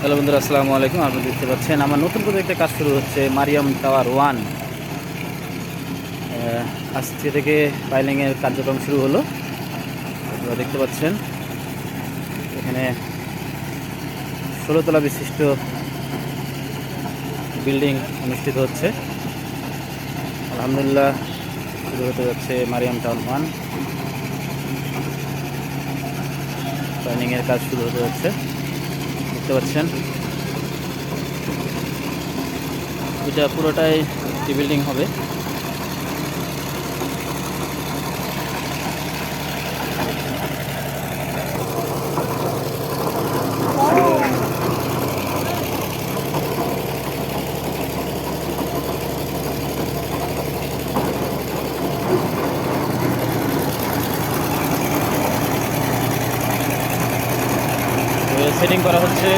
Hello বন্ধুরা, আসসালামু আলাইকুম। আপনারা দেখতে পাচ্ছেন আমার নতুন প্রজেক্টে কাজ শুরু হচ্ছে, মারিয়াম টাওয়ার 1। আজকে থেকে পাইলিংয়ের কার্যক্রম শুরু হলো। আপনারা দেখতে পাচ্ছেন এখানে 16 তলা বিশিষ্ট বিল্ডিং অনুষ্ঠিত হচ্ছে। আলহামদুলিল্লাহ শুরু হতে যাচ্ছে মারিয়াম টাওয়ার 1। পাইলিংয়ের কাজ শুরু হতে যাচ্ছে, দেখতে পাচ্ছেন। এটা পুরোটাই একটি বিল্ডিং হবে। সেটিং করা হচ্ছে।